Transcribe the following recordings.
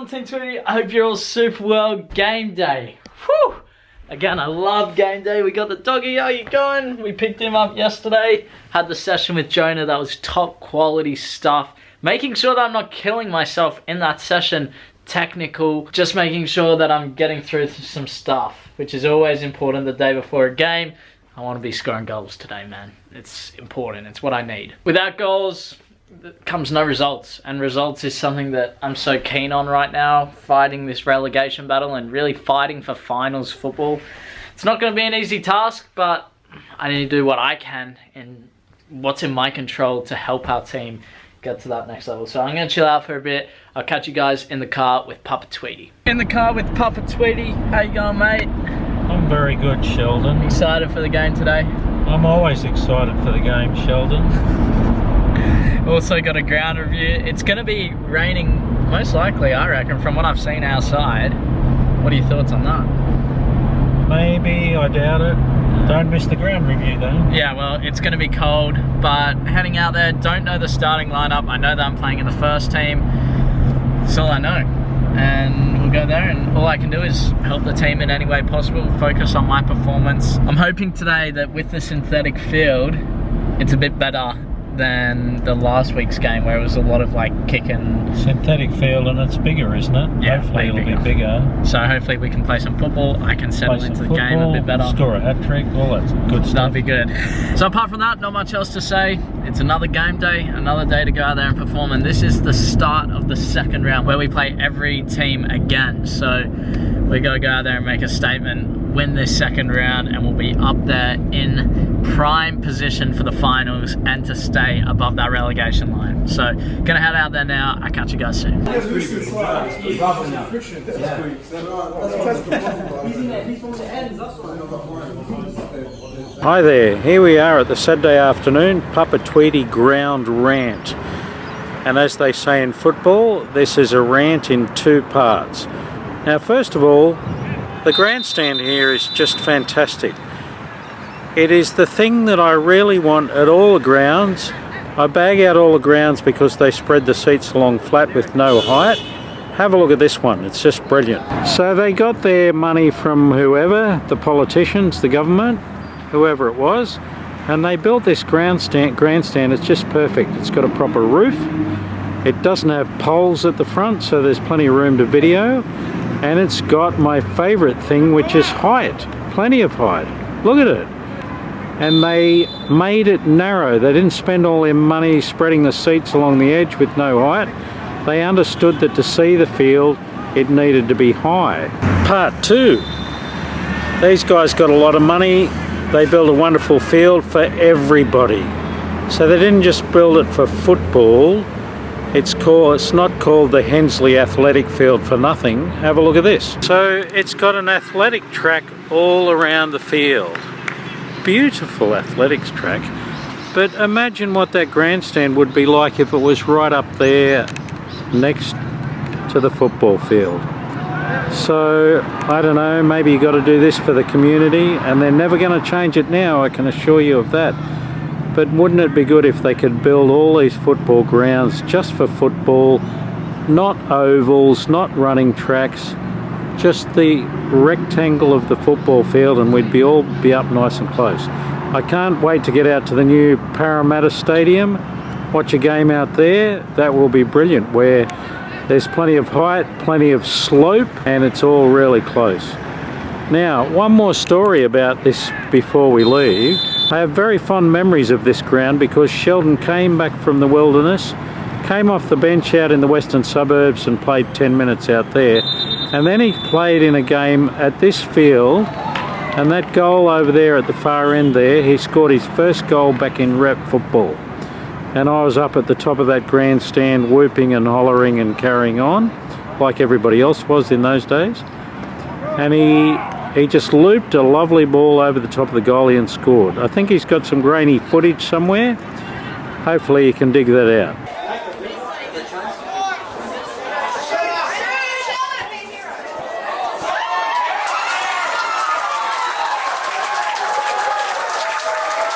on Team Tweety? I hope you're all super well. Game day. Whew! Again, I love game day. We got the doggy. How you going? We picked him up yesterday. Had the session with Jonah. That was top quality stuff. Making sure that I'm not killing myself in that session. Technical. Just making sure that I'm getting through some stuff, which is always important the day before a game. I want to be scoring goals today, man. It's important. It's what I need. Without goals comes no results, and results is something that I'm so keen on right now, fighting this relegation battle and really fighting for finals football. It's not going to be an easy task, but I need to do what I can and what's in my control to help our team get to that next level. So I'm going to chill out for a bit. I'll catch you guys in the car with Papa Tweety. In the car with Papa Tweety. How you going, mate? I'm very good, Sheldon. Excited for the game today? I'm always excited for the game, Sheldon. Also got a ground review. It's going to be raining most likely, I reckon, from what I've seen outside. What are your thoughts on that? Maybe, I doubt it. Don't miss the ground review though. Yeah, well, it's going to be cold, but heading out there, don't know the starting lineup. I know that I'm playing in the first team. That's all I know. And we'll go there, and all I can do is help the team in any way possible, focus on my performance. I'm hoping today that with the synthetic field, it's a bit better than the last week's game where it was a lot of like kicking. Synthetic field, and it's bigger, isn't it? Yeah, hopefully it'll be bigger. So hopefully we can play some football. I can settle into the game a bit better. Score a hat-trick, all that good stuff. That'll be good. So apart from that, not much else to say. It's another game day, another day to go out there and perform, and this is the start of the second round where we play every team again. So we got to go out there and make a statement, win this second round, and we'll be up there in prime position for the finals and to stay above that relegation line. So gonna head out there now. I'll catch you guys soon. Hi there, here we are at the Saturday afternoon Papa Tweety ground rant. And as they say in football, this is a rant in two parts. Now first of all, the grandstand here is just fantastic. It is the thing that I really want at all the grounds. I bag out all the grounds because they spread the seats along flat with no height. Have a look at this one, it's just brilliant. So they got their money from whoever, the politicians, the government, whoever it was, and they built this grandstand. It's just perfect. It's got a proper roof. It doesn't have poles at the front, so there's plenty of room to video. And it's got my favourite thing, which is height. Plenty of height. Look at it. And they made it narrow. They didn't spend all their money spreading the seats along the edge with no height. They understood that to see the field, it needed to be high. Part two. These guys got a lot of money. They built a wonderful field for everybody. So they didn't just build it for football. It's not called the Hensley Athletic Field for nothing. Have a look at this. So it's got an athletic track all around the field. Beautiful athletics track. But imagine what that grandstand would be like if it was right up there next to the football field. So I don't know, maybe you got to do this for the community, and they're never going to change it now, I can assure you of that. But wouldn't it be good if they could build all these football grounds just for football, not ovals, not running tracks, just the rectangle of the football field, and we'd all be up nice and close. I can't wait to get out to the new Parramatta Stadium, watch a game out there. That will be brilliant, where there's plenty of height, plenty of slope, and it's all really close. Now, one more story about this before we leave. I have very fond memories of this ground because Sheldon came back from the wilderness, came off the bench out in the western suburbs and played 10 minutes out there. And then he played in a game at this field, and that goal over there at the far end there, he scored his first goal back in rep football. And I was up at the top of that grandstand whooping and hollering and carrying on, like everybody else was in those days. And he just looped a lovely ball over the top of the goalie and scored. I think he's got some grainy footage somewhere. Hopefully you can dig that out.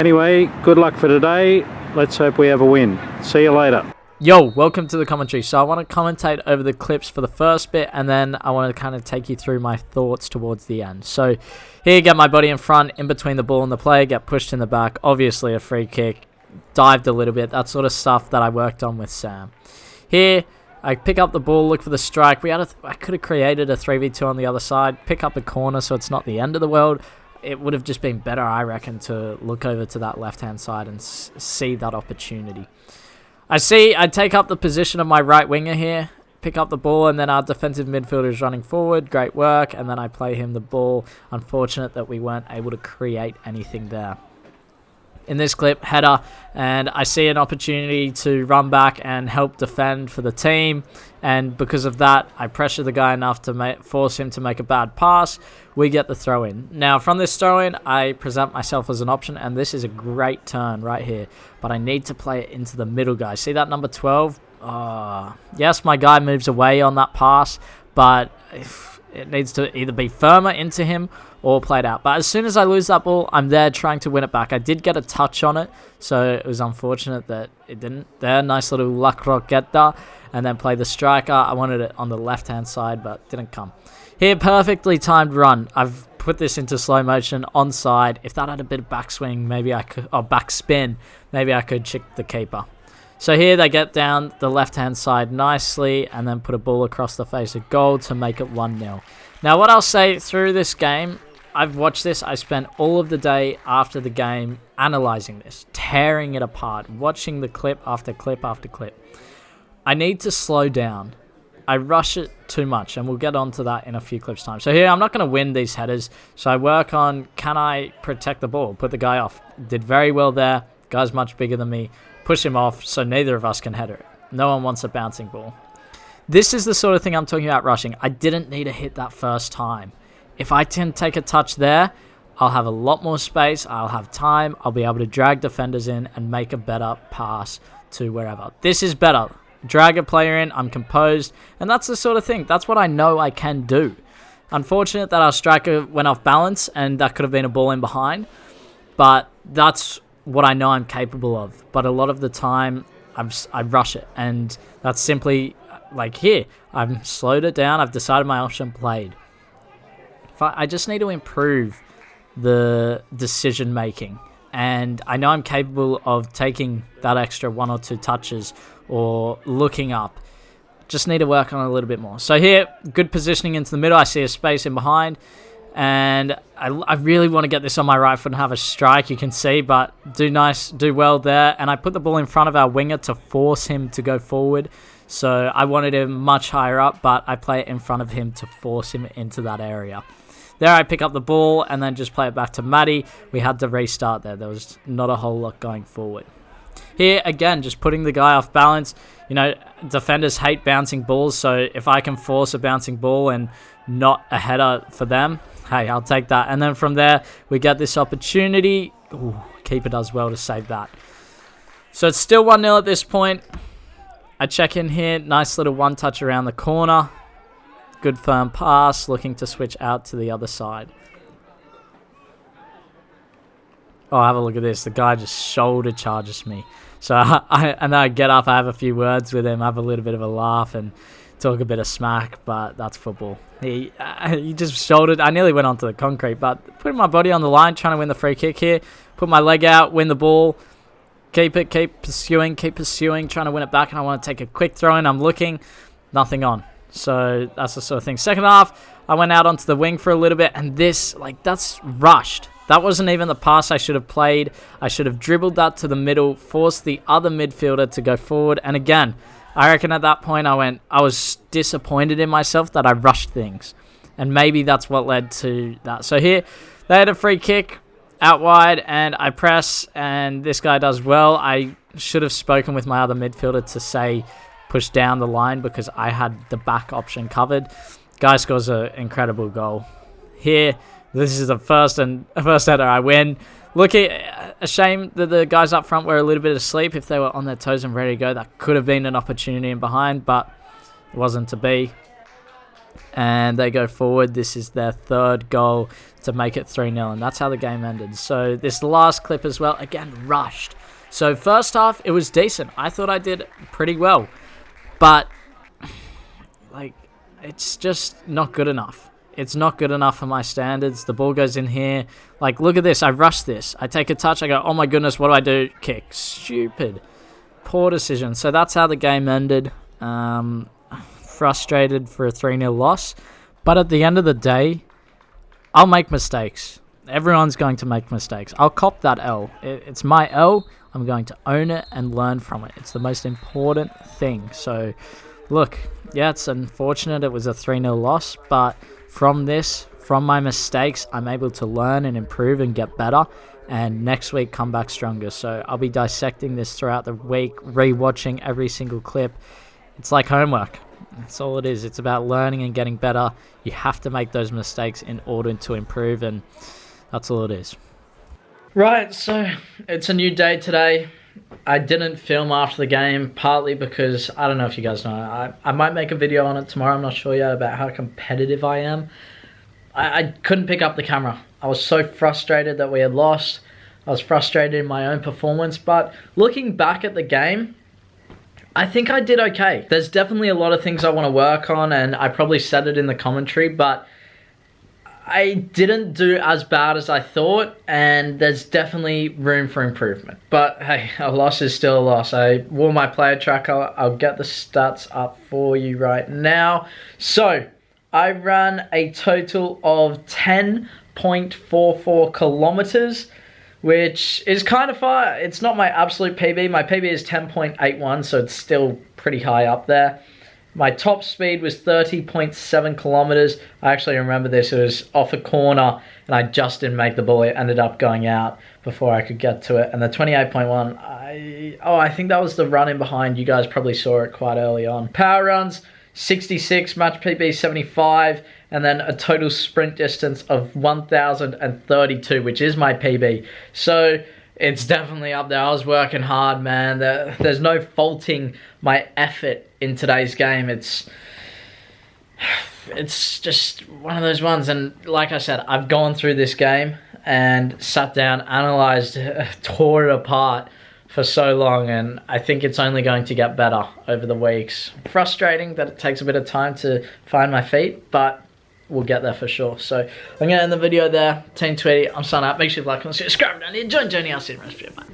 Anyway, good luck for today. Let's hope we have a win. See you later. Yo, welcome to the commentary. So I want to commentate over the clips for the first bit, and then I want to kind of take you through my thoughts towards the end. So here, get my body in front, in between the ball and the player, get pushed in the back. Obviously a free kick, dived a little bit, that sort of stuff that I worked on with Sam. Here, I pick up the ball, look for the strike. I could have created a 3v2 on the other side, pick up a corner so it's not the end of the world. It would have just been better, I reckon, to look over to that left-hand side and see that opportunity. I take up the position of my right winger here, pick up the ball, and then our defensive midfielder is running forward. Great work, and then I play him the ball. Unfortunate that we weren't able to create anything there. In this clip, header, and I see an opportunity to run back and help defend for the team, and because of that, I pressure the guy enough to force him to make a bad pass. We get the throw-in. Now, from this throw-in, I present myself as an option, and this is a great turn right here, but I need to play it into the middle guy. See that number 12? Yes, my guy moves away on that pass, but it needs to either be firmer into him or played out. But as soon as I lose that ball, I'm there trying to win it back. I did get a touch on it, so it was unfortunate that it didn't. There, nice little La Croqueta, and then play the striker. I wanted it on the left-hand side, but didn't come. Here, perfectly timed run. I've put this into slow motion, onside. If that had a bit of backswing, maybe I could, or backspin, maybe I could chick the keeper. So here they get down the left-hand side nicely and then put a ball across the face of goal to make it 1-0. Now, what I'll say through this game, I've watched this. I spent all of the day after the game analyzing this, tearing it apart, watching the clip after clip after clip. I need to slow down. I rush it too much, and we'll get onto that in a few clips' time. So here, I'm not going to win these headers, so I work on, can I protect the ball, put the guy off. Did very well there. Guy's much bigger than me. Push him off, so neither of us can header it. No one wants a bouncing ball. This is the sort of thing I'm talking about rushing. I didn't need to hit that first time. If I can take a touch there, I'll have a lot more space. I'll have time. I'll be able to drag defenders in and make a better pass to wherever. This is better. Drag a player in. I'm composed. And that's the sort of thing. That's what I know I can do. Unfortunate that our striker went off balance and that could have been a ball in behind. But that's what I know I'm capable of. But a lot of the time, I rush it. And that's simply like here. I've slowed it down. I've decided my option played. I just need to improve the decision making, and I know I'm capable of taking that extra 1 or 2 touches or looking up. Just need to work on it a little bit more. So here, good positioning into the middle. I see a space in behind, and I really want to get this on my right foot and have a strike, you can see, but do well there. And I put the ball in front of our winger to force him to go forward. So I wanted him much higher up, but I play it in front of him to force him into that area. There I pick up the ball and then just play it back to Matty. We had to restart there. There was not a whole lot going forward. Here, again, just putting the guy off balance. You know, defenders hate bouncing balls, so if I can force a bouncing ball and not a header for them, hey, I'll take that. And then from there, we get this opportunity. Ooh, keeper does well to save that. So it's still 1-0 at this point. I check in here. Nice little one-touch around the corner. Good firm pass, looking to switch out to the other side. Oh, have a look at this. The guy just shoulder charges me. So and then I get up, I have a few words with him, have a little bit of a laugh and talk a bit of smack, but that's football. He just shouldered. I nearly went onto the concrete, but putting my body on the line, trying to win the free kick here. Put my leg out, win the ball. Keep pursuing, trying to win it back, and I want to take a quick throw in. I'm looking, nothing on. So that's the sort of thing. Second half, I went out onto the wing for a little bit, and this, that's rushed. That wasn't even the pass I should have played. I should have dribbled that to the middle, forced the other midfielder to go forward. And again, I reckon at that point I was disappointed in myself that I rushed things. And maybe that's what led to that. So here, they had a free kick out wide, and I press, and this guy does well. I should have spoken with my other midfielder to say push down the line because I had the back option covered. Guy scores an incredible goal. Here, this is the first header I win. A shame that the guys up front were a little bit asleep. If they were on their toes and ready to go, that could have been an opportunity in behind, but it wasn't to be. And they go forward. This is their third goal to make it 3-0, and that's how the game ended. So this last clip as well, again, rushed. So first half, it was decent. I thought I did pretty well. But, like, it's just not good enough. It's not good enough for my standards. The ball goes in here. Like, look at this. I rush this. I take a touch. I go, oh my goodness, what do I do? Kick. Stupid. Poor decision. So that's how the game ended. Frustrated for a 3-0 loss. But at the end of the day, I'll make mistakes. Everyone's going to make mistakes. I'll cop that L. It's my L. I'm going to own it and learn from it. It's the most important thing. So, look, yeah, it's unfortunate it was a 3-0 loss, but from this, from my mistakes, I'm able to learn and improve and get better, and next week come back stronger. So I'll be dissecting this throughout the week, re-watching every single clip. It's like homework. That's all it is. It's about learning and getting better. You have to make those mistakes in order to improve, and that's all it is. Right, so it's a new day today. I didn't film after the game, partly because, I don't know if you guys know, I might make a video on it tomorrow, I'm not sure yet, about how competitive I am. I couldn't pick up the camera. I was so frustrated that we had lost. I was frustrated in my own performance, but looking back at the game, I think I did okay. There's definitely a lot of things I want to work on, and I probably said it in the commentary, but I didn't do as bad as I thought, and there's definitely room for improvement. But hey, a loss is still a loss. I wore my player tracker. I'll get the stats up for you right now. So I ran a total of 10.44 kilometers, which is kind of far. It's not my absolute PB. My PB is 10.81, so it's still pretty high up there. My top speed was 30.7 kilometers. I actually remember this. It was off a corner, and I just didn't make the ball. It ended up going out before I could get to it. And the 28.1, I think that was the run in behind. You guys probably saw it quite early on. Power runs, 66, match PB 75, and then a total sprint distance of 1,032, which is my PB. So it's definitely up there. I was working hard, man. There's no faulting my effort in today's game. It's just one of those ones. And like I said, I've gone through this game and sat down, analysed, tore it apart for so long, and I think it's only going to get better over the weeks. Frustrating that it takes a bit of time to find my feet, but we'll get there for sure. So I'm going to end the video there. Team Tweety, I'm signing out. Make sure you like and subscribe down here. Join Johnny. I'll see you in the rest of your